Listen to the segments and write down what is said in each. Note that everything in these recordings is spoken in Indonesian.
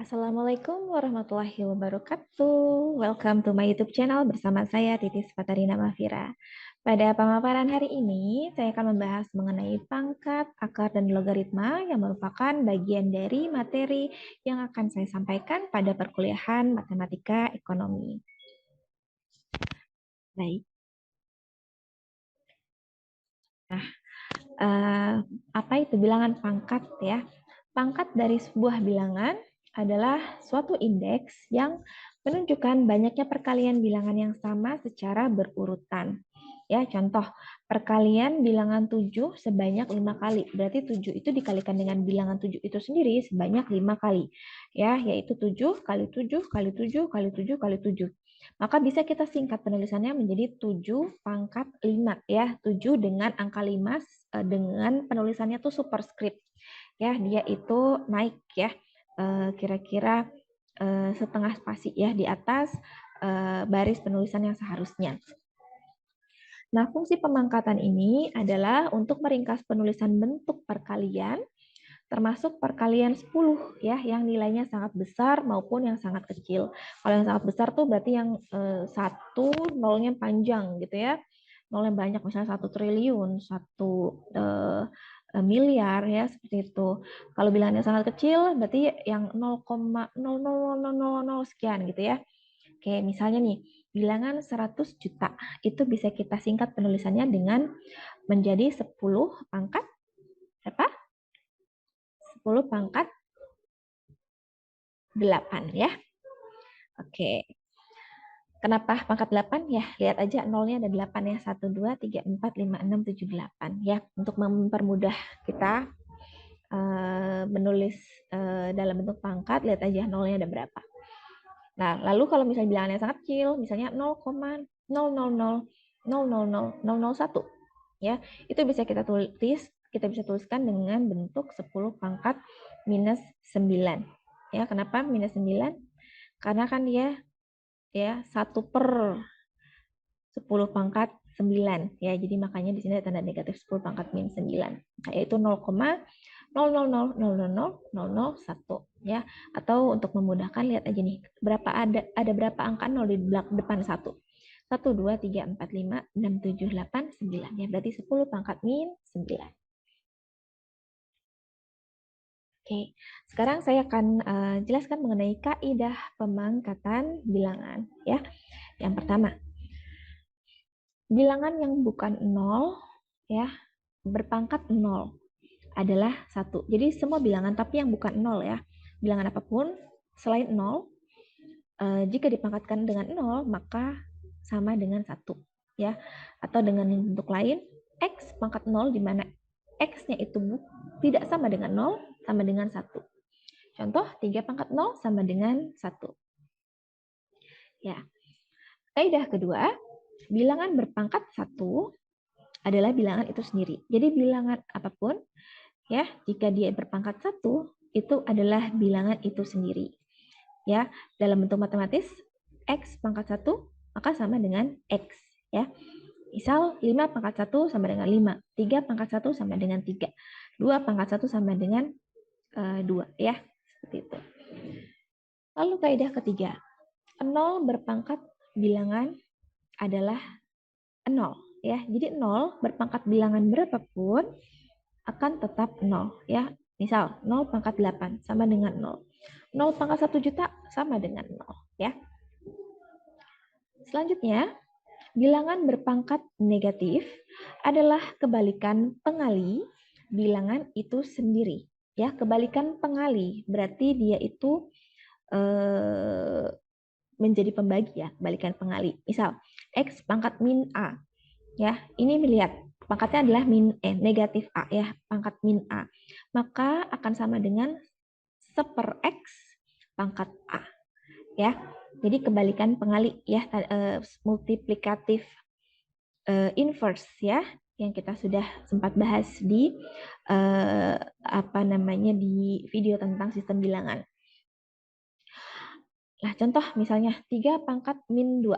Assalamualaikum warahmatullahi wabarakatuh. Welcome to my YouTube channel bersama saya Titis Fatarina Mafira. Pada pemaparan hari ini, saya akan membahas mengenai pangkat, akar, dan logaritma yang merupakan bagian dari materi yang akan saya sampaikan pada perkuliahan Matematika Ekonomi. Baik. Nah, apa itu bilangan pangkat ya? Pangkat dari sebuah bilangan adalah suatu indeks yang menunjukkan banyaknya perkalian bilangan yang sama secara berurutan. Ya, contoh, perkalian bilangan 7 sebanyak 5 kali. Berarti 7 itu dikalikan dengan bilangan 7 itu sendiri sebanyak 5 kali. Ya, yaitu 7 kali 7 kali 7 kali 7 kali 7. Maka bisa kita singkat penulisannya menjadi 7 pangkat 5 ya. 7 dengan angka 5 dengan penulisannya tuh superscript. Ya, dia itu naik ya. Kira-kira setengah spasi ya di atas baris penulisan yang seharusnya. Nah, fungsi pemangkatan ini adalah untuk meringkas penulisan bentuk perkalian termasuk perkalian 10 ya yang nilainya sangat besar maupun yang sangat kecil. Kalau yang sangat besar tuh berarti yang satu nolnya panjang gitu ya. Nolnya banyak misalnya 1 triliun, 1 miliar ya seperti itu. Kalau bilangannya sangat kecil berarti yang 0,00000 sekian gitu ya. Oke, misalnya nih, bilangan 100 juta itu bisa kita singkat penulisannya dengan menjadi 10 pangkat berapa? 10 pangkat 8 ya. Oke. Kenapa pangkat 8? Ya, lihat aja nolnya ada 8 ya. 1, 2, 3, 4, 5, 6, 7, 8 ya. Untuk mempermudah kita menulis dalam bentuk pangkat, lihat aja nolnya ada berapa. Nah, lalu kalau misalnya bilangannya sangat kecil, misalnya 0,000000001 ya, itu bisa kita bisa tuliskan dengan bentuk 10 pangkat minus 9. Ya, kenapa minus 9? Karena kan dia ya 1/10 pangkat 9 ya. Jadi makanya di sini ada tanda negatif 10 pangkat minus 9. Nah, yaitu 0,000000001 ya. Atau untuk memudahkan lihat aja nih, ada berapa angka 0 di depan 1. 1 2 3 4 5 6 7 8 9 ya. Berarti 10 pangkat min 9. Oke, sekarang saya akan jelaskan mengenai kaidah pemangkatan bilangan ya. Yang pertama, bilangan yang bukan 0 ya, berpangkat 0 adalah 1. Jadi semua bilangan tapi yang bukan 0 ya. Bilangan apapun selain 0 jika dipangkatkan dengan 0 maka sama dengan 1 ya. Atau dengan bentuk lain, X pangkat 0 di mana X-nya itu tidak sama dengan 0 sama dengan 1. Contoh 3 pangkat 0 sama dengan 1. Ya. Kaidah kedua, bilangan berpangkat 1 adalah bilangan itu sendiri. Jadi bilangan apapun ya, jika dia berpangkat 1 itu adalah bilangan itu sendiri. Ya, dalam bentuk matematis X pangkat 1 maka sama dengan X ya. Misal 5 pangkat 1 sama dengan 5, 3 pangkat 1 sama dengan 3, 2 pangkat 1 sama dengan 2 ya, seperti itu. Lalu kaidah ketiga, 0 berpangkat bilangan adalah 0 ya. Jadi 0 berpangkat bilangan berapapun akan tetap 0 ya. Misal 0 pangkat 8 sama dengan 0. 0 pangkat 1 juta sama dengan 0 ya. Selanjutnya, bilangan berpangkat negatif adalah kebalikan pengali bilangan itu sendiri. Ya, kebalikan pengali berarti dia itu menjadi pembagi ya, kebalikan pengali. Misal X pangkat min A. Ya, ini melihat pangkatnya adalah negatif A ya, pangkat min A. Maka akan sama dengan 1/X pangkat A. Ya. Jadi kebalikan pengali ya, multiplikatif inverse ya, yang kita sudah sempat bahas di di video tentang sistem bilangan. Nah, contoh misalnya 3 pangkat min 2.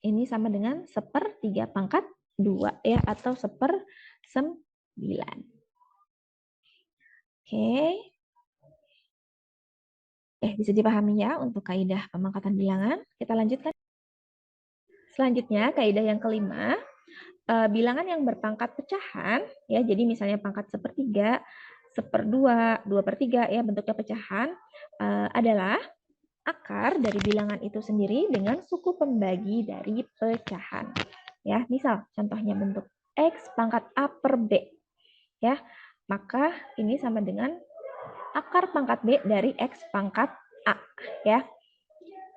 Ini sama dengan 1/3 pangkat 2 ya, atau 1/9. Oke. Bisa dipahami ya untuk kaidah pemangkatan bilangan. Kita lanjutkan. Selanjutnya, kaidah yang kelima, bilangan yang berpangkat pecahan, ya, jadi misalnya pangkat sepertiga, seperdua, 2/3, ya, bentuknya pecahan, adalah akar dari bilangan itu sendiri dengan suku pembagi dari pecahan. Ya, misal contohnya bentuk X pangkat A per B. Ya, maka ini sama dengan akar pangkat B dari X pangkat A. Ya,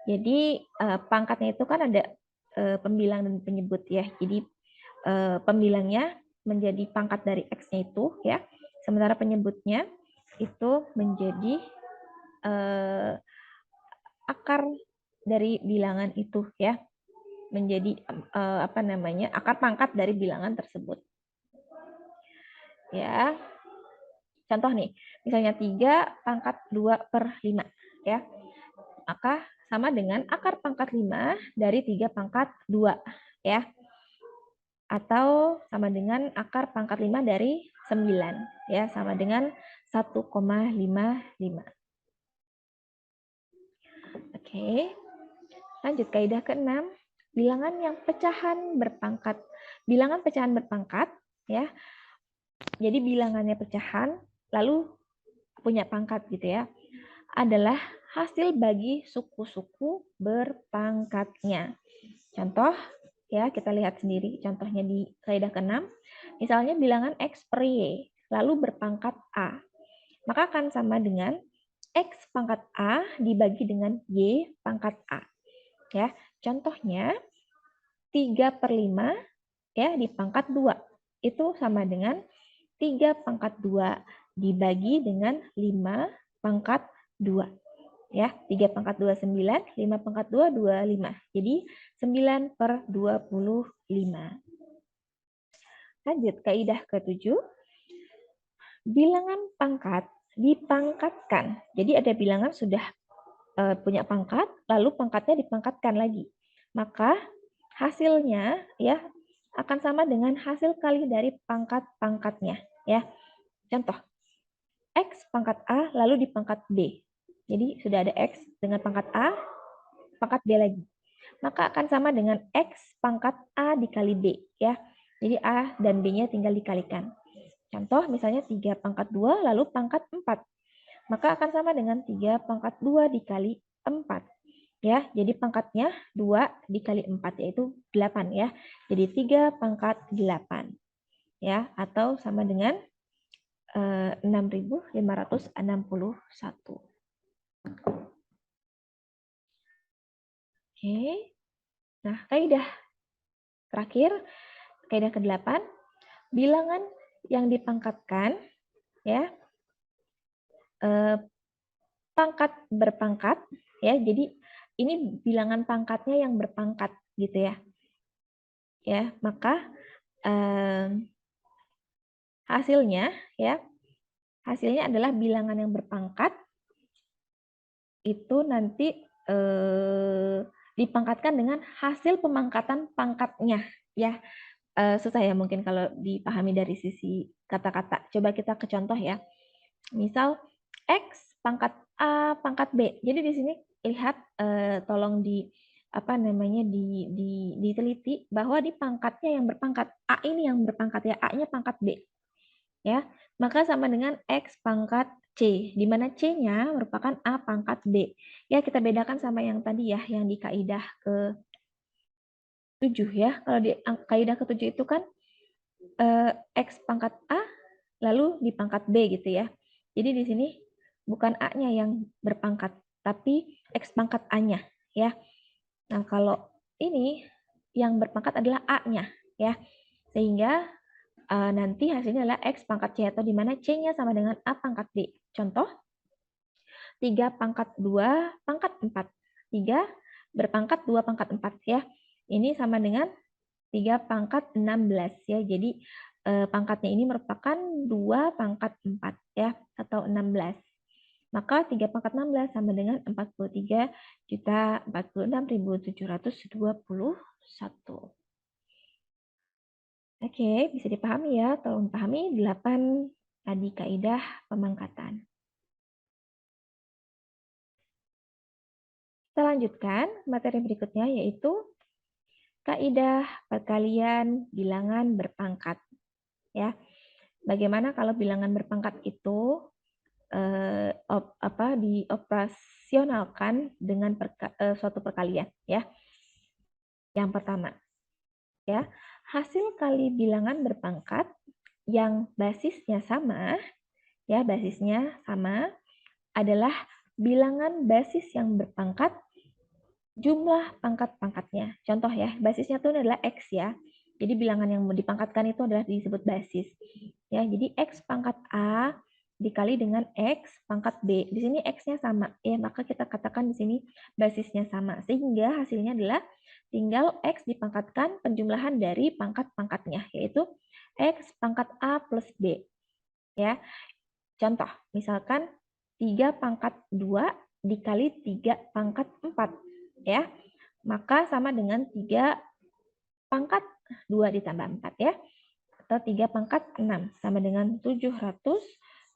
jadi pangkatnya itu kan ada pembilang dan penyebut ya. Jadi pembilangnya menjadi pangkat dari X-nya itu ya. Sementara penyebutnya itu menjadi akar dari bilangan itu ya. Menjadi akar pangkat dari bilangan tersebut. Ya. Contoh nih, misalnya 3 pangkat 2/5 ya. Maka sama dengan akar pangkat 5 dari 3 pangkat 2 ya. Atau sama dengan akar pangkat 5 dari 9 ya, sama dengan 1,55. Oke. Lanjut kaidah ke-6, bilangan yang pecahan berpangkat. Bilangan pecahan berpangkat ya. Jadi bilangannya pecahan lalu punya pangkat gitu ya. Adalah hasil bagi suku-suku berpangkatnya. Contoh ya, kita lihat sendiri contohnya di kaidah ke-6. Misalnya bilangan X per Y lalu berpangkat A. Maka akan sama dengan X pangkat A dibagi dengan Y pangkat A. Ya, contohnya 3/5 ya di pangkat 2. Itu sama dengan 3 pangkat 2 dibagi dengan 5 pangkat 2. Ya, 3 pangkat 2 9, 5 pangkat 2 25. Jadi 9/25. Lanjut kaidah ke-7. Bilangan pangkat dipangkatkan. Jadi ada bilangan sudah punya pangkat, lalu pangkatnya dipangkatkan lagi. Maka hasilnya ya akan sama dengan hasil kali dari pangkat-pangkatnya ya. Contoh, X pangkat A lalu dipangkat B. Jadi sudah ada X dengan pangkat A, pangkat B lagi. Maka akan sama dengan X pangkat A dikali B ya. Jadi A dan B-nya tinggal dikalikan. Contoh misalnya 3 pangkat 2 lalu pangkat 4. Maka akan sama dengan 3 pangkat 2 dikali 4. Ya, jadi pangkatnya 2 dikali 4 yaitu 8 ya. Jadi 3 pangkat 8. Ya, atau sama dengan 6.561. Oke. Nah, kaidah terakhir, kaidah ke-8, bilangan yang dipangkatkan ya, pangkat berpangkat ya. Jadi ini bilangan pangkatnya yang berpangkat gitu ya. Ya, maka hasilnya ya, hasilnya adalah bilangan yang berpangkat itu nanti dipangkatkan dengan hasil pemangkatan pangkatnya ya. Susah ya mungkin kalau dipahami dari sisi kata-kata. Coba kita ke contoh ya. Misal X pangkat A pangkat B. Jadi di sini lihat tolong diteliti bahwa di pangkatnya yang berpangkat A ini yang berpangkat ya, A-nya pangkat B. Ya. Maka sama dengan X pangkat C, di mana C-nya merupakan A pangkat B. Ya, kita bedakan sama yang tadi ya, yang di kaidah ke-7 ya. Kalau di kaidah ke-7 itu kan X pangkat A lalu di pangkat B gitu ya. Jadi di sini bukan A-nya yang berpangkat, tapi X pangkat A-nya ya. Nah, kalau ini yang berpangkat adalah A-nya ya. Sehingga nanti hasilnya adalah X pangkat C atau di mana C-nya sama dengan A pangkat B. Contoh, 3 pangkat 2 pangkat 4. 3 berpangkat 2 pangkat 4 ya. Ini sama dengan 3 pangkat 16 ya. Jadi pangkatnya ini merupakan 2 pangkat 4 ya atau 16. Maka 3 pangkat 16 sama dengan 43.046.721. Oke, bisa dipahami ya. Tolong pahami 8 tadi kaidah pemangkatan. Kita lanjutkan materi berikutnya yaitu kaidah perkalian bilangan berpangkat. Ya, bagaimana kalau bilangan berpangkat itu dioperasionalkan dengan suatu perkalian? Ya, yang pertama, ya hasil kali bilangan berpangkat yang basisnya sama, ya basisnya sama adalah bilangan basis yang berpangkat jumlah pangkat-pangkatnya. Contoh ya, basisnya itu adalah X ya. Jadi bilangan yang mau dipangkatkan itu adalah disebut basis. Ya, jadi X pangkat A dikali dengan X pangkat B. Di sini X-nya sama. Ya, maka kita katakan di sini basisnya sama. Sehingga hasilnya adalah tinggal X dipangkatkan penjumlahan dari pangkat-pangkatnya, yaitu X pangkat A plus B. Ya, contoh, misalkan 3 pangkat 2 dikali 3 pangkat 4. Ya, maka sama dengan 3 pangkat 2 ditambah 4 ya. Atau 3 pangkat 6 sama dengan 729.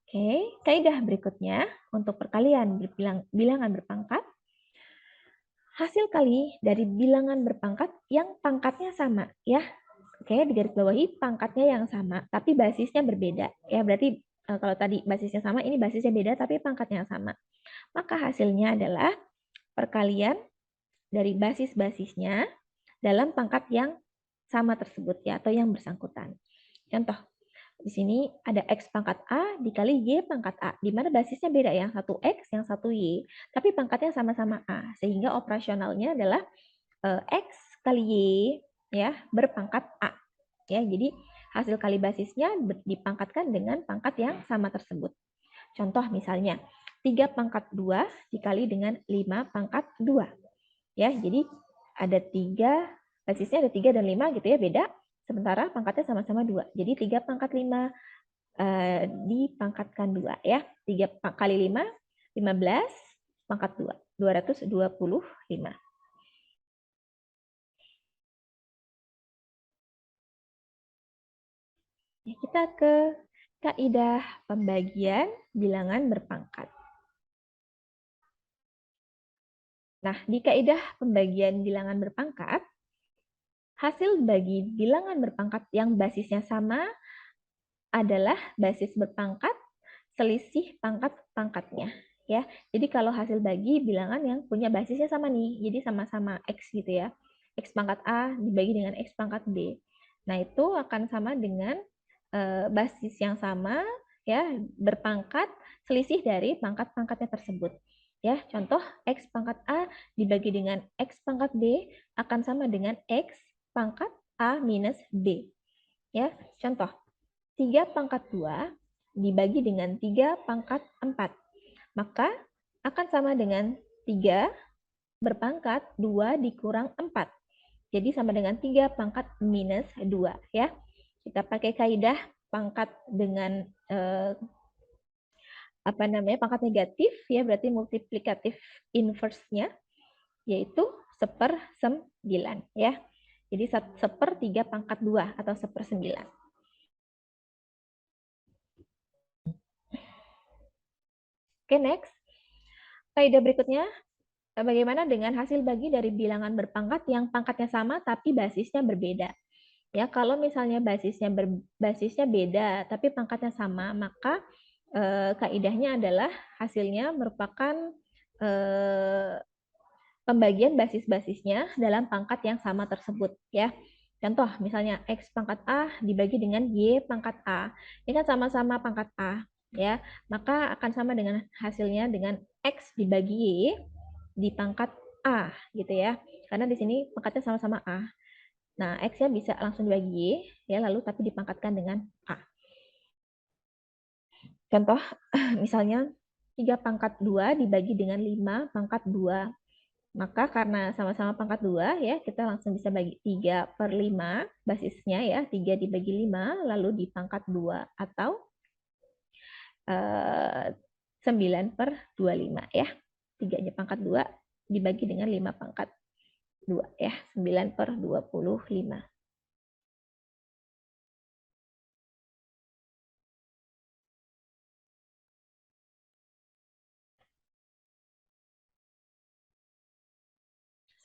Oke, kaidah berikutnya untuk perkalian bilangan berpangkat. Hasil kali dari bilangan berpangkat yang pangkatnya sama ya. Oke, digarisbawahi pangkatnya yang sama tapi basisnya berbeda. Ya, berarti kalau tadi basisnya sama, ini basisnya beda tapi pangkatnya sama. Maka hasilnya adalah perkalian dari basis-basisnya dalam pangkat yang sama tersebut ya, atau yang bersangkutan. Contoh, di sini ada X pangkat A dikali Y pangkat A, di mana basisnya beda, yang satu X, yang satu Y, tapi pangkatnya sama-sama A, sehingga operasionalnya adalah X kali Y ya berpangkat A. Ya, jadi hasil kali basisnya dipangkatkan dengan pangkat yang sama tersebut. Contoh misalnya 3 pangkat 2 dikali dengan 5 pangkat 2. Ya, jadi ada 3, basisnya ada 3 dan 5 gitu ya, beda. Sementara pangkatnya sama-sama 2. Jadi 3 pangkat 5 dipangkatkan 2 ya. 3 kali 5, 15 pangkat 2, 225. Kita ke kaidah pembagian bilangan berpangkat. Nah, di kaidah pembagian bilangan berpangkat, hasil bagi bilangan berpangkat yang basisnya sama adalah basis berpangkat selisih pangkat-pangkatnya. Ya, jadi kalau hasil bagi bilangan yang punya basisnya sama nih, jadi sama-sama X gitu ya. X pangkat A dibagi dengan X pangkat B. Nah, itu akan sama dengan basis yang sama ya, berpangkat selisih dari pangkat-pangkatnya tersebut. Ya, contoh X pangkat A dibagi dengan X pangkat B akan sama dengan X pangkat A minus B. Ya, contoh 3 pangkat 2 dibagi dengan 3 pangkat 4. Maka akan sama dengan 3 berpangkat 2 dikurang 4. Jadi sama dengan 3 pangkat minus 2 ya. Kita pakai kaidah pangkat dengan pangkat negatif ya, berarti multiplikatif inverse-nya yaitu 1/9 ya. Jadi 1/3 pangkat 2 atau 1/9. Oke, next. Kaidah berikutnya, bagaimana dengan hasil bagi dari bilangan berpangkat yang pangkatnya sama tapi basisnya berbeda? Ya, kalau misalnya basisnya beda tapi pangkatnya sama, maka kaidahnya adalah hasilnya merupakan pembagian basis-basisnya dalam pangkat yang sama tersebut ya. Contoh misalnya X pangkat A dibagi dengan Y pangkat A. Ini kan sama-sama pangkat A ya. Maka akan sama dengan hasilnya dengan X dibagi Y di pangkat A gitu ya. Karena di sini pangkatnya sama-sama A. Nah, X-nya bisa langsung dibagi Y ya, lalu tapi dipangkatkan dengan A. Contoh misalnya 3 pangkat 2 dibagi dengan 5 pangkat 2. Maka karena sama-sama pangkat 2 ya, kita langsung bisa bagi 3/5 basisnya ya, 3 dibagi 5 lalu dipangkat 2 atau 9/25 ya. 3-nya pangkat 2 dibagi dengan 5 pangkat 2 ya, 9/25.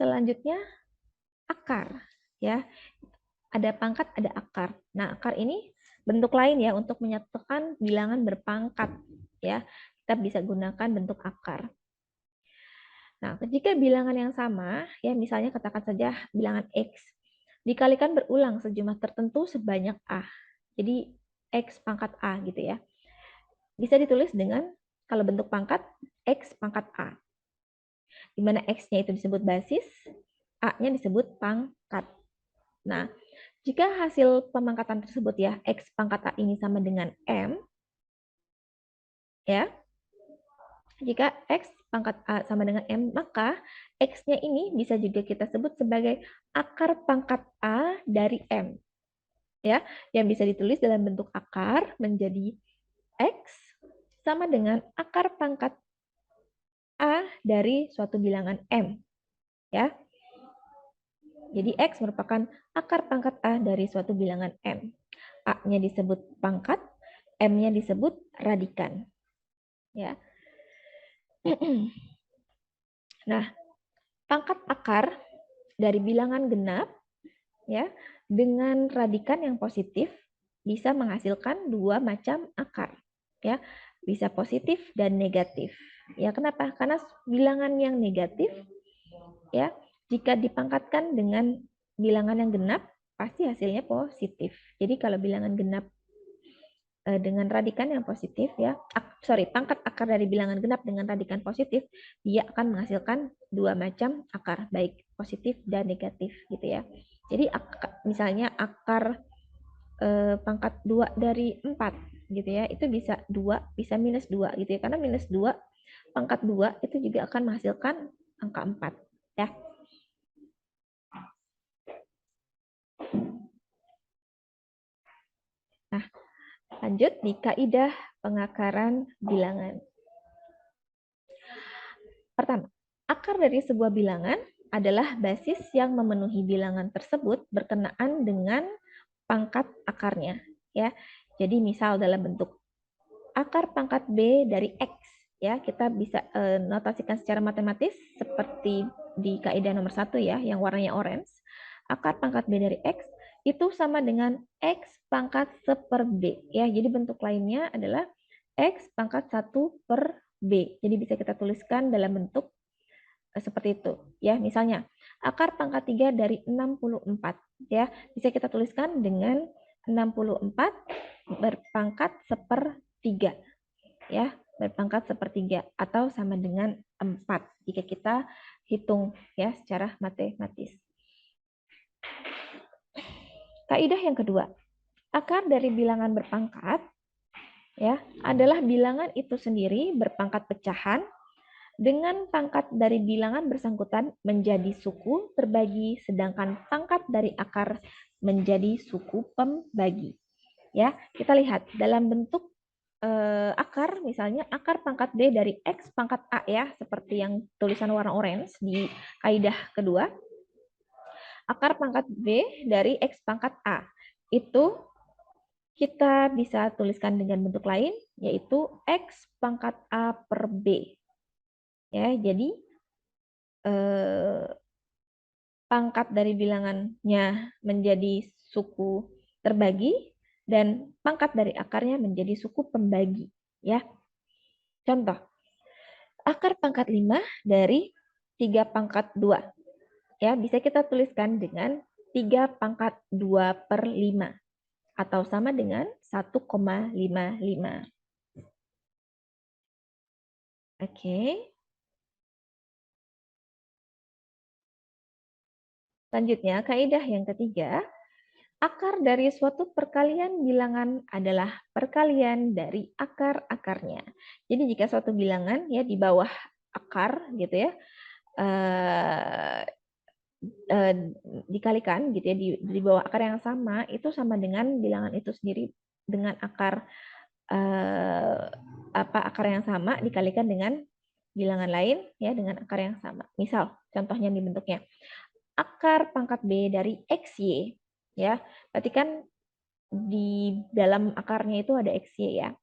selanjutnya akar, ya. Ada pangkat, ada akar. Nah, akar ini bentuk lain ya untuk menyatukan bilangan berpangkat, ya. Kita bisa gunakan bentuk akar. Nah, jika bilangan yang sama, ya misalnya katakan saja bilangan X, dikalikan berulang sejumlah tertentu sebanyak A. Jadi, X pangkat A gitu ya. Bisa ditulis dengan, kalau bentuk pangkat, X pangkat A. Di mana X-nya itu disebut basis, A-nya disebut pangkat. Nah, jika hasil pemangkatan tersebut ya, X pangkat A ini sama dengan M, ya, jika X pangkat A sama dengan M, maka X-nya ini bisa juga kita sebut sebagai akar pangkat A dari M. Ya, yang bisa ditulis dalam bentuk akar menjadi X sama dengan akar pangkat A dari suatu bilangan M. Ya. Jadi X merupakan akar pangkat A dari suatu bilangan M. A-nya disebut pangkat, M-nya disebut radikan. Ya. Nah, pangkat akar dari bilangan genap ya dengan radikan yang positif bisa menghasilkan dua macam akar. Ya, bisa positif dan negatif. Ya, kenapa? Karena bilangan yang negatif ya, jika dipangkatkan dengan bilangan yang genap pasti hasilnya positif. Jadi kalau bilangan genap dengan radikan yang positif ya, pangkat akar dari bilangan genap dengan radikan positif, dia akan menghasilkan dua macam akar, baik positif dan negatif gitu ya. Jadi misalnya akar pangkat 2 dari 4 gitu ya, itu bisa 2, bisa minus 2 gitu ya, karena minus 2 pangkat 2 itu juga akan menghasilkan angka 4 ya. Nah, lanjut di kaidah pengakaran bilangan. Pertama, akar dari sebuah bilangan adalah basis yang memenuhi bilangan tersebut berkenaan dengan pangkat akarnya, ya. Jadi misal dalam bentuk akar pangkat B dari X, ya, kita bisa notasikan secara matematis seperti di kaidah nomor 1 ya, yang warnanya orange. Akar pangkat B dari X itu sama dengan X pangkat 1 B, ya. Jadi bentuk lainnya adalah X pangkat 1 per B. Jadi bisa kita tuliskan dalam bentuk seperti itu ya. Misalnya akar pangkat 3 dari 64 ya, bisa kita tuliskan dengan 64 berpangkat 1/3 ya, berpangkat 1/3 atau sama dengan 4 jika kita hitung ya secara matematis. Kaidah yang kedua, akar dari bilangan berpangkat ya adalah bilangan itu sendiri berpangkat pecahan dengan pangkat dari bilangan bersangkutan menjadi suku terbagi, sedangkan pangkat dari akar menjadi suku pembagi. Ya, kita lihat dalam bentuk akar, misalnya akar pangkat B dari X pangkat A ya, seperti yang tulisan warna orange di kaidah kedua. Akar pangkat B dari X pangkat A itu kita bisa tuliskan dengan bentuk lain, yaitu X pangkat A per B. Ya, jadi pangkat dari bilangannya menjadi suku terbagi dan pangkat dari akarnya menjadi suku pembagi ya. Contoh, akar pangkat 5 dari 3 pangkat 2 ya, bisa kita tuliskan dengan 3 pangkat 2/5 atau sama dengan 1,55. Oke. Selanjutnya, kaidah yang ketiga, akar dari suatu perkalian bilangan adalah perkalian dari akar-akarnya. Jadi jika suatu bilangan ya di bawah akar gitu ya, dikalikan gitu ya di bawah akar yang sama, itu sama dengan bilangan itu sendiri dengan akar akar yang sama dikalikan dengan bilangan lain ya dengan akar yang sama. Misal contohnya di bentuknya akar pangkat B dari XY ya. Berarti kan di dalam akarnya itu ada XY ya.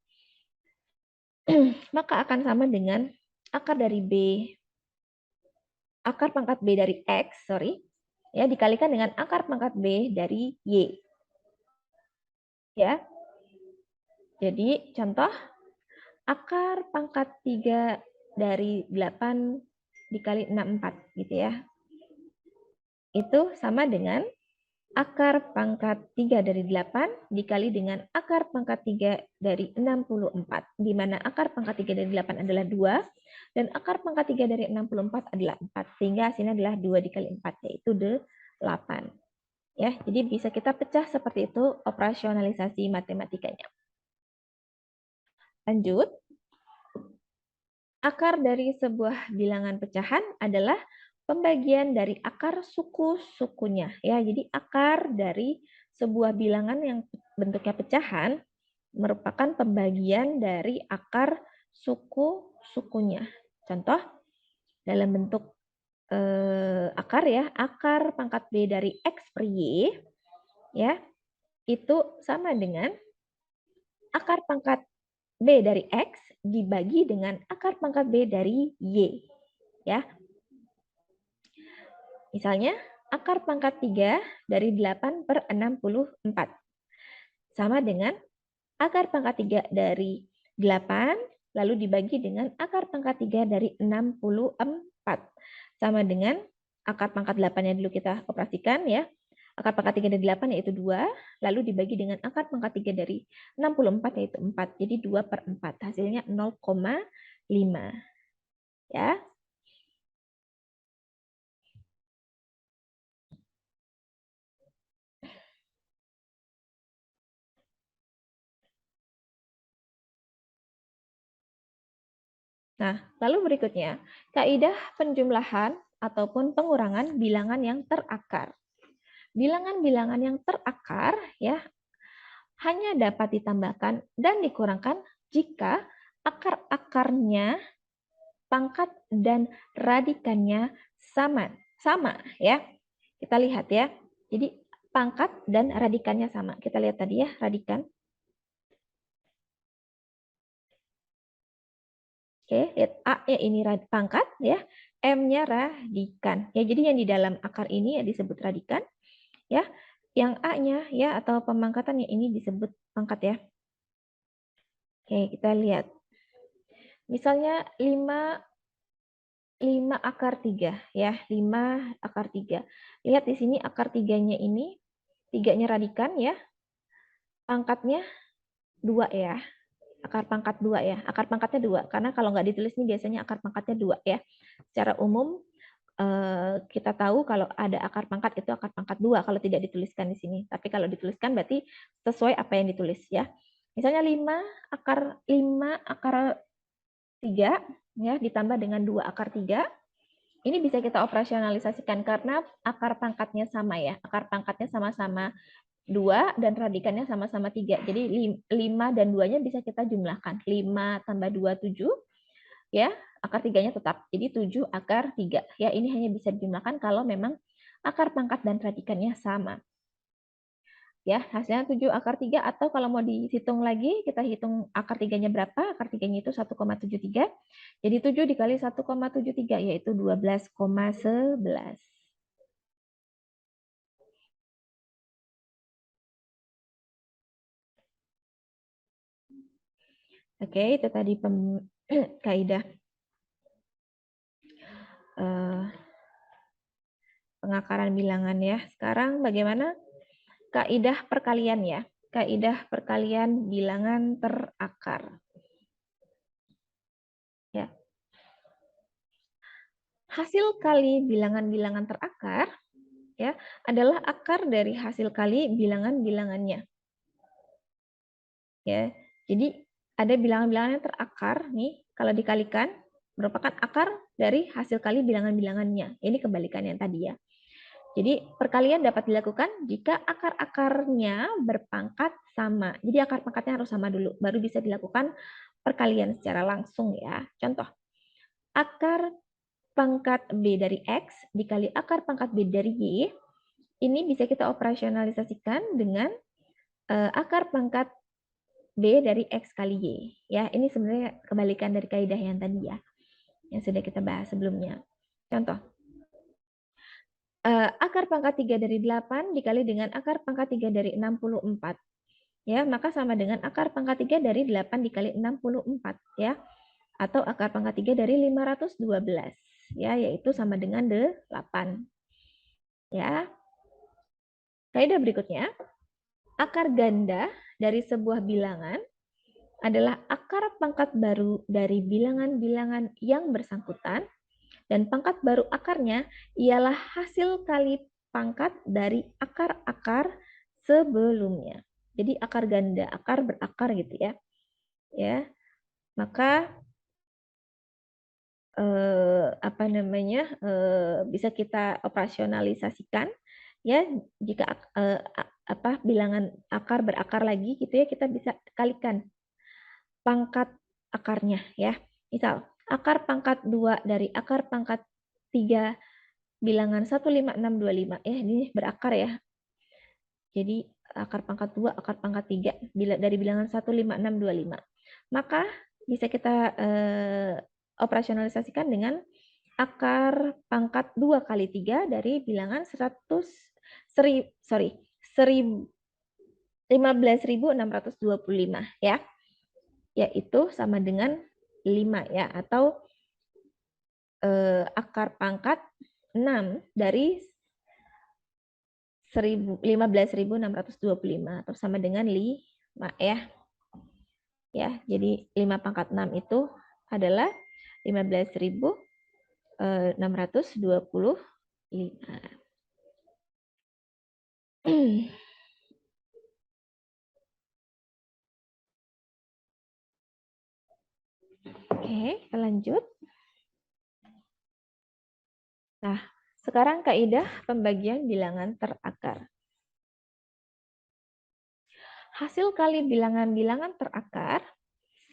Maka akan sama dengan akar dari B akar pangkat B dari X, ya, dikalikan dengan akar pangkat B dari Y. Ya. Jadi, contoh, akar pangkat 3 dari 8 dikali 64, gitu ya. Itu sama dengan akar pangkat 3 dari 8 dikali dengan akar pangkat 3 dari 64, di mana akar pangkat 3 dari 8 adalah 2, dan akar pangkat 3 dari 64 adalah 4, sehingga hasilnya adalah 2 dikali 4, yaitu 8. Ya, jadi bisa kita pecah seperti itu operasionalisasi matematikanya. Lanjut. Akar dari sebuah bilangan pecahan adalah pembagian dari akar suku-sukunya. Ya, jadi akar dari sebuah bilangan yang bentuknya pecahan merupakan pembagian dari akar suku-sukunya. Contoh, dalam bentuk akar ya, akar pangkat B dari X per Y, ya, itu sama dengan akar pangkat B dari X dibagi dengan akar pangkat B dari Y. Ya. Misalnya, akar pangkat 3 dari 8 per 64. Sama dengan akar pangkat 3 dari 8, lalu dibagi dengan akar pangkat 3 dari 64. Sama dengan akar pangkat 8-nya dulu kita operasikan ya. Akar pangkat 3 dari 8 yaitu 2, lalu dibagi dengan akar pangkat 3 dari 64 yaitu 4. Jadi 2 per 4, hasilnya 0,5. Ya. Nah, lalu berikutnya, kaidah penjumlahan ataupun pengurangan bilangan yang terakar. Bilangan-bilangan yang terakar ya hanya dapat ditambahkan dan dikurangkan jika akar-akarnya, pangkat dan radikannya sama. Sama ya. Kita lihat ya. Jadi pangkat dan radikannya sama. Kita lihat tadi ya, radikan. Oke, lihat A-nya ini pangkat ya, M-nya radikan. Ya, jadi yang di dalam akar ini ya disebut radikan ya. Yang A-nya ya atau pemangkatannya ini disebut pangkat ya. Oke, kita lihat. Misalnya 5 akar 3 ya, 5 akar 3. Lihat di sini akar 3-nya ini 3-nya radikan ya. Pangkatnya 2 ya. Akar pangkat 2 ya. Akar pangkatnya 2 karena kalau nggak ditulis ini biasanya akar pangkatnya 2 ya. Secara umum kita tahu kalau ada akar pangkat itu akar pangkat 2 kalau tidak dituliskan di sini. Tapi kalau dituliskan berarti sesuai apa yang ditulis ya. Misalnya 5 akar 3 ya ditambah dengan 2 akar 3. Ini bisa kita operasionalisasikan karena akar pangkatnya sama ya. Akar pangkatnya sama-sama 2 dan radikannya sama-sama 3. Jadi 5 dan 2-nya bisa kita jumlahkan. 5 tambah 2, 7. Ya, akar 3-nya tetap. Jadi 7 akar 3. Ya, ini hanya bisa dijumlahkan kalau memang akar pangkat dan radikannya sama. Ya, hasilnya 7 akar 3 atau kalau mau dihitung lagi, kita hitung akar 3-nya berapa? Akar 3-nya itu 1,73. Jadi 7 dikali 1,73 yaitu 12,11. Oke, itu tadi kaidah pengakaran bilangan ya. Sekarang bagaimana kaidah perkalian ya? Kaidah perkalian bilangan terakar. Ya. Hasil kali bilangan-bilangan terakar ya adalah akar dari hasil kali bilangan-bilangannya. Ya. Jadi ada bilangan-bilangan yang terakar nih kalau dikalikan merupakan akar dari hasil kali bilangan-bilangannya. Ini kebalikan yang tadi ya. Jadi perkalian dapat dilakukan jika akar-akarnya berpangkat sama. Jadi akar pangkatnya harus sama dulu, baru bisa dilakukan perkalian secara langsung ya. Contoh, akar pangkat B dari X dikali akar pangkat B dari Y, ini bisa kita operasionalisasikan dengan akar pangkat B dari X kali Y. Ya, ini sebenarnya kebalikan dari kaidah yang tadi ya, yang sudah kita bahas sebelumnya. Contoh, akar pangkat 3 dari 8 dikali dengan akar pangkat 3 dari 64. Ya, maka sama dengan akar pangkat 3 dari 8 dikali 64 ya. Atau akar pangkat 3 dari 512 ya, yaitu sama dengan 8. Ya. Kaidah berikutnya, akar ganda dari sebuah bilangan adalah akar pangkat baru dari bilangan-bilangan yang bersangkutan, dan pangkat baru akarnya ialah hasil kali pangkat dari akar-akar sebelumnya. Jadi akar ganda, akar berakar gitu ya. Ya. Maka bisa kita operasionalisasikan ya, jika bilangan akar berakar lagi gitu ya, kita bisa kalikan pangkat akarnya ya. Misal akar pangkat 2 dari akar pangkat 3 bilangan 15625 ya, ini berakar ya. Jadi akar pangkat 2, akar pangkat 3 dari bilangan 15625. Maka bisa kita operasionalisasikan dengan akar pangkat 2 kali 3 dari bilangan 15.625 ya. Yaitu sama dengan 5 ya, atau akar pangkat 6 dari 15.625 atau sama dengan 5 ya. Ya, jadi 5 pangkat 6 itu adalah 15.625. Oke, kita lanjut. Nah, sekarang kaidah pembagian bilangan terakar. Hasil kali bilangan-bilangan terakar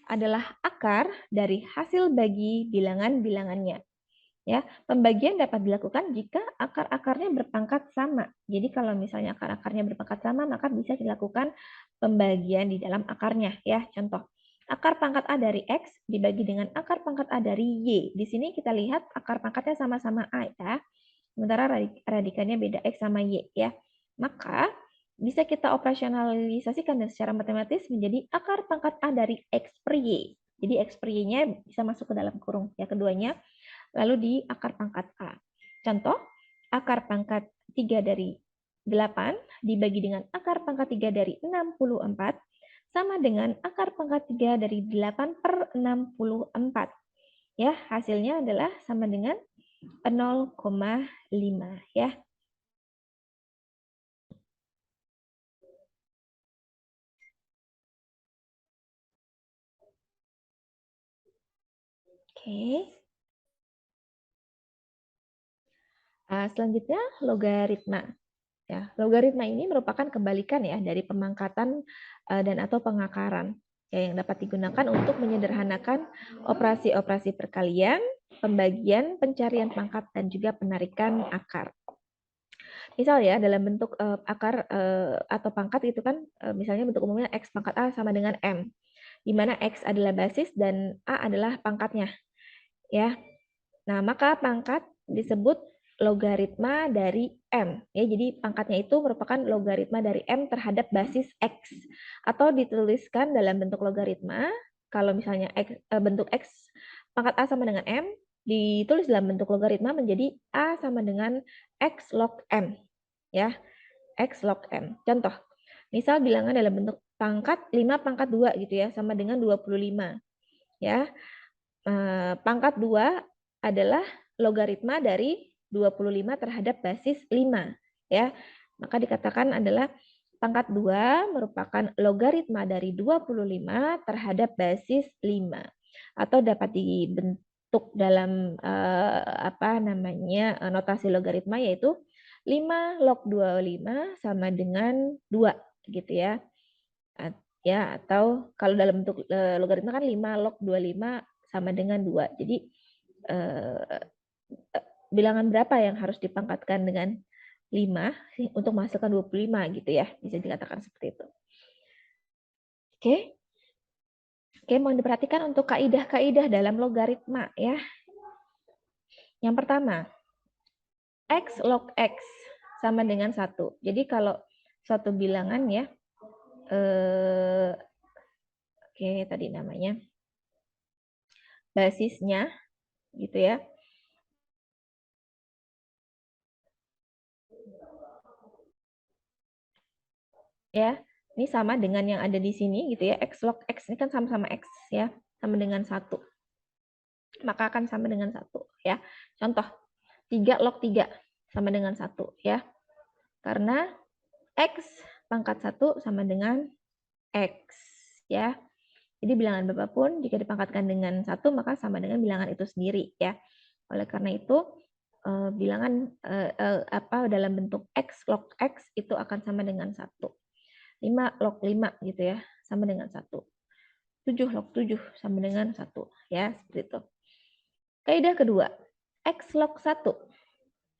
adalah akar dari hasil bagi bilangan-bilangannya. Ya, pembagian dapat dilakukan jika akar-akarnya berpangkat sama. Jadi kalau misalnya akar-akarnya berpangkat sama, maka bisa dilakukan pembagian di dalam akarnya ya. Contoh, akar pangkat A dari X dibagi dengan akar pangkat A dari Y. Di sini kita lihat akar pangkatnya sama-sama A ya. Sementara radikannya beda X sama Y ya. Maka bisa kita operasionalisasikan dan secara matematis menjadi akar pangkat A dari X per Y. Jadi X per Y-nya bisa masuk ke dalam kurung ya keduanya, lalu di akar pangkat A. Contoh, akar pangkat 3 dari 8 dibagi dengan akar pangkat 3 dari 64 sama dengan akar pangkat 3 dari 8 per 64. Ya, hasilnya adalah sama dengan 0,5 ya. Oke. Selanjutnya logaritma. Ya, logaritma ini merupakan kebalikan ya dari pemangkatan dan atau pengakaran ya, yang dapat digunakan untuk menyederhanakan operasi-operasi perkalian, pembagian, pencarian pangkat, dan juga penarikan akar. Misal ya, dalam bentuk akar atau pangkat itu kan misalnya bentuk umumnya X pangkat A sama dengan M, di mana X adalah basis dan A adalah pangkatnya. Ya. Nah, maka pangkat disebut logaritma dari M. Ya, jadi pangkatnya itu merupakan logaritma dari M terhadap basis X. Atau dituliskan dalam bentuk logaritma, kalau misalnya bentuk X pangkat A sama dengan M, ditulis dalam bentuk logaritma menjadi A sama dengan X log M. Ya, X log M. Contoh, misal bilangan dalam bentuk pangkat 5 pangkat 2 gitu ya, sama dengan 25. Ya, pangkat 2 adalah logaritma dari 25 terhadap basis 5 ya. Maka dikatakan adalah pangkat 2 merupakan logaritma dari 25 terhadap basis 5 atau dapat dibentuk dalam notasi logaritma, yaitu 5 log 25 sama dengan 2 gitu ya. Ya, atau kalau dalam bentuk logaritma kan 5 log 25 sama dengan 2. Jadi bilangan berapa yang harus dipangkatkan dengan 5 untuk menghasilkan 25 gitu ya. Bisa dikatakan seperti itu. Oke. Oke, mohon diperhatikan untuk kaidah-kaidah dalam logaritma ya. Yang pertama, X log X sama dengan 1. Jadi kalau suatu bilangan ya, oke tadi namanya, basisnya gitu ya. Ya, ini sama dengan yang ada di sini gitu ya. X log X ini kan sama-sama X ya, sama dengan 1. Maka akan sama dengan 1 ya. Contoh, 3 log 3 sama dengan 1 ya. Karena X pangkat 1 sama dengan X ya. Jadi bilangan berapapun jika dipangkatkan dengan 1 maka sama dengan bilangan itu sendiri ya. Oleh karena itu bilangan dalam bentuk X log X itu akan sama dengan 1. 5 log 5 gitu ya, sama dengan 1. 7 log 7 sama dengan 1 ya, seperti itu. Kaidah kedua, X log 1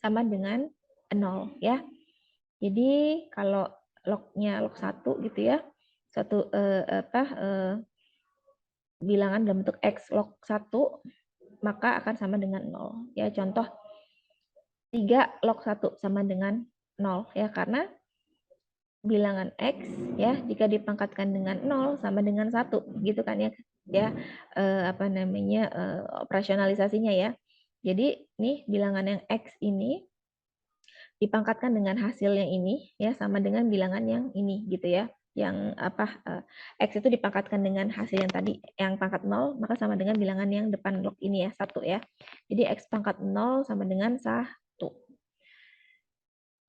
sama dengan 0 ya. Jadi kalau lognya log 1 gitu ya, bilangan dalam bentuk X log 1 maka akan sama dengan 0 ya. Contoh 3 log 1 sama dengan 0 ya, karena bilangan X ya jika dipangkatkan dengan 0 sama dengan 1 gitu kan ya, operasionalisasinya ya. Jadi nih bilangan yang X ini dipangkatkan dengan hasil yang ini ya sama dengan bilangan yang ini gitu ya. Yang X itu dipangkatkan dengan hasil yang tadi yang pangkat 0 maka sama dengan bilangan yang depan log ini ya, 1 ya. Jadi X pangkat 0 sama dengan 1.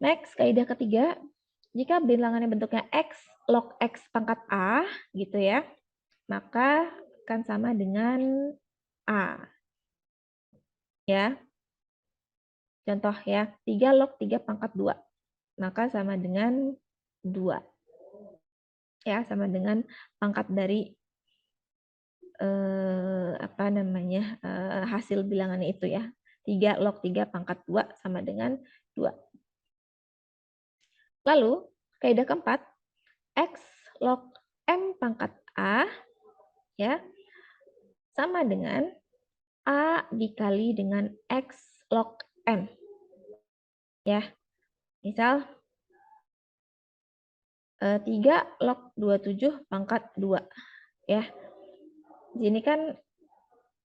Next, kaidah ketiga, jika bilangannya bentuknya X log X pangkat A gitu ya, maka akan sama dengan A. Ya. Contoh ya, 3 log 3 pangkat 2, maka sama dengan 2. Ya, sama dengan pangkat dari hasil bilangannya itu ya. 3 log 3 pangkat 2 sama dengan 2. Lalu, kaidah keempat, X log M pangkat A ya sama dengan A dikali dengan X log M. Ya, misal 3 log 27 pangkat 2. Ya, di sini kan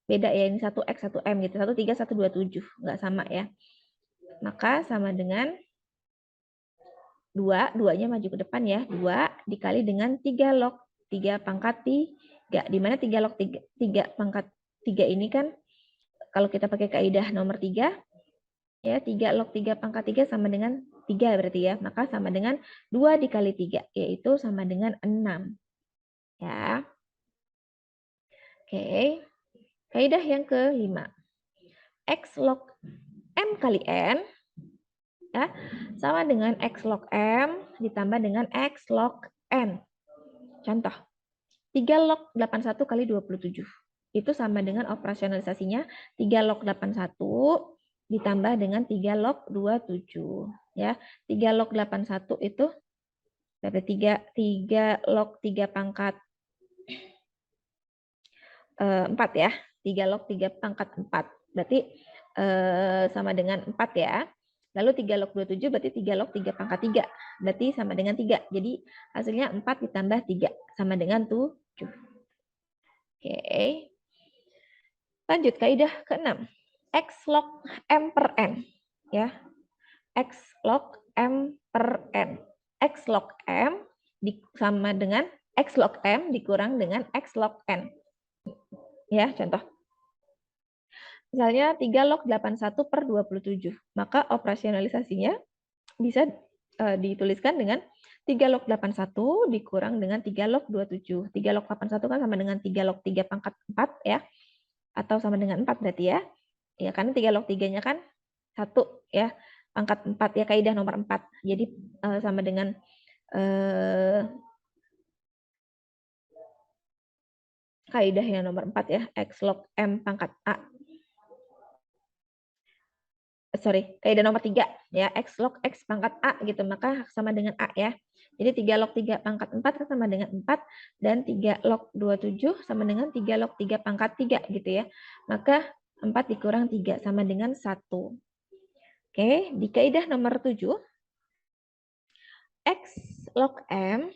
beda ya, ini 1X, 1M gitu. 13, 127, nggak sama ya. Maka sama dengan 2, 2-nya maju ke depan ya. 2 dikali dengan 3 log 3 pangkat 3. Di mana 3 log 3 pangkat 3 ini kan kalau kita pakai kaidah nomor 3, ya 3 log 3 pangkat 3 sama dengan 3 berarti ya. Maka sama dengan 2 dikali 3, yaitu sama dengan 6. Ya. Oke. Kaidah yang kelima. X log M kali N ya, sama dengan X log M ditambah dengan X log N. Contoh, 3 log 81 kali 27. Itu sama dengan operasionalisasinya 3 log 81 ditambah dengan 3 log 27. Ya, 3 log 81 itu berarti 3 log 3 pangkat 4 ya. 3 log 3 pangkat 4. Berarti sama dengan 4 ya. Lalu 3 log 27 berarti 3 log 3 pangkat 3. Berarti sama dengan 3. Jadi hasilnya 4 ditambah 3 sama dengan 7. Oke. Lanjut kaidah ke-6. X log M per N. Ya. X log M per N. X log M sama dengan X log M dikurang dengan X log N. Ya, contoh. Misalnya 3 log 81 per 27. Maka operasionalisasinya bisa dituliskan dengan 3 log 81 dikurang dengan 3 log 27. 3 log 81 kan sama dengan 3 log 3 pangkat 4 ya. Atau sama dengan 4 berarti ya. Ya, karena 3 log 3-nya kan 1 ya. Pangkat 4 ya, kaidah nomor 4. Jadi sama dengan kaidah yang nomor 4 ya. X log M pangkat A. Kaidah nomor 3 ya, X log X pangkat A gitu, maka sama dengan A ya. Jadi 3 log 3 pangkat 4 kan sama dengan 4, dan 3 log 27 sama dengan 3 log 3 pangkat 3 gitu ya. Maka 4 dikurang 3 sama dengan 1. Oke. Oke, di kaidah nomor 7, X log M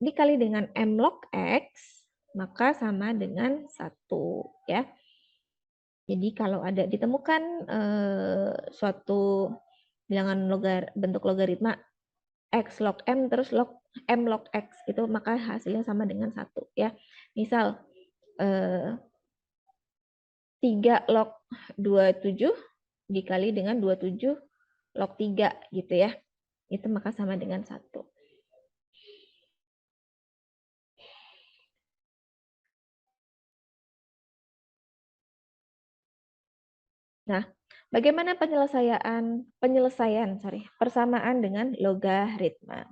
dikali dengan M log X, maka sama dengan 1. Ya. Jadi kalau ada ditemukan suatu bilangan bentuk logaritma X log M terus M log X, itu maka hasilnya sama dengan 1. Ya. Misal 3 log 27 dikali dengan 27 log 3 gitu ya. Itu maka sama dengan 1. Nah, bagaimana penyelesaian persamaan dengan logaritma?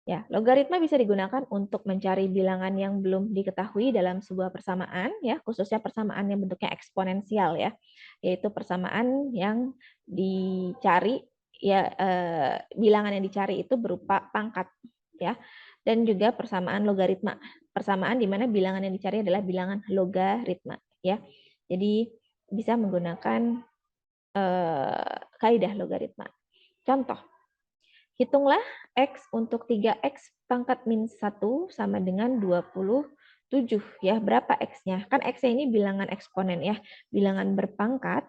Ya, logaritma bisa digunakan untuk mencari bilangan yang belum diketahui dalam sebuah persamaan, ya, khususnya persamaan yang bentuknya eksponensial, ya, yaitu persamaan yang dicari, ya, bilangan yang dicari itu berupa pangkat, ya, dan juga persamaan logaritma, persamaan di mana bilangan yang dicari adalah bilangan logaritma, ya. Jadi bisa menggunakan kaidah logaritma. Contoh. Hitunglah X untuk 3X pangkat min 1 sama dengan 27. Ya, berapa X-nya? Kan X-nya ini bilangan eksponen ya, bilangan berpangkat.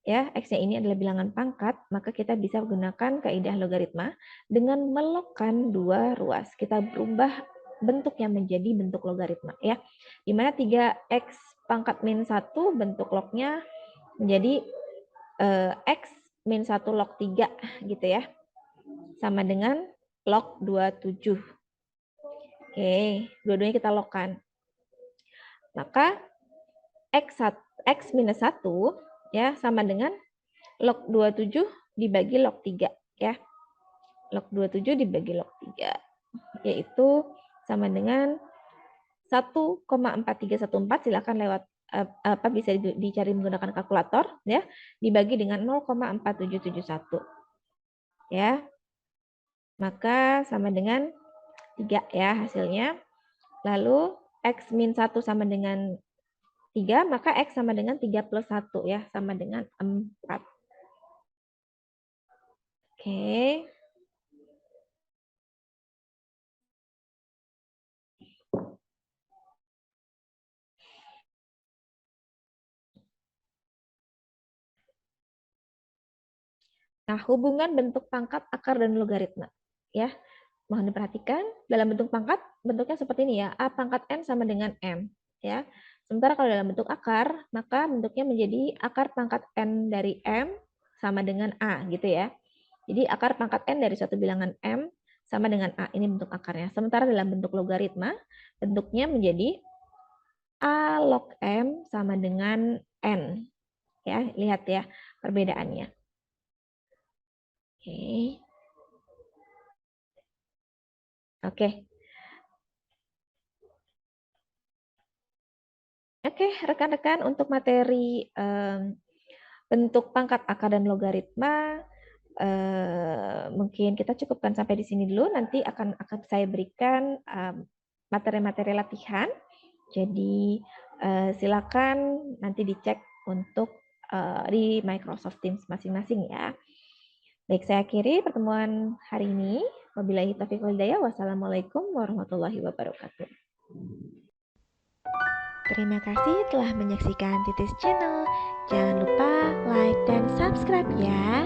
Ya, X-nya ini adalah bilangan pangkat, maka kita bisa gunakan kaidah logaritma dengan melogkan dua ruas. Kita berubah bentuknya menjadi bentuk logaritma ya. Di mana 3X pangkat min 1 bentuk lognya menjadi X min 1 log 3 gitu ya. Sama dengan log 27. Oke, dua-duanya kita logkan. Maka X minus 1 ya sama dengan log 27 dibagi log 3 ya. Log 27 dibagi log 3 yaitu sama dengan 1,4314, silakan lewat bisa dicari menggunakan kalkulator ya, dibagi dengan 0,4771. Ya. Maka sama dengan 3 ya hasilnya. Lalu X min 1 sama dengan 3, maka X sama dengan 3 plus 1 ya, sama dengan 4. Oke. Nah, hubungan bentuk pangkat, akar, dan logaritma. Ya, mohon diperhatikan, dalam bentuk pangkat, bentuknya seperti ini ya, A pangkat N sama dengan M. Ya. Sementara kalau dalam bentuk akar, maka bentuknya menjadi akar pangkat N dari M sama dengan A, gitu ya. Jadi akar pangkat N dari suatu bilangan M sama dengan A, ini bentuk akarnya. Sementara dalam bentuk logaritma, bentuknya menjadi A log M sama dengan N. Ya, lihat ya perbedaannya. Oke. Oke. Oke, rekan-rekan, untuk materi bentuk pangkat, akar, dan logaritma mungkin kita cukupkan sampai di sini dulu. Nanti akan saya berikan materi-materi latihan. Jadi silakan nanti dicek untuk di Microsoft Teams masing-masing ya. Baik, saya akhiri pertemuan hari ini. Wabillahi taufiq wal hidayah. Wassalamualaikum warahmatullahi wabarakatuh. Terima kasih telah menyaksikan Titis Channel. Jangan lupa like dan subscribe ya.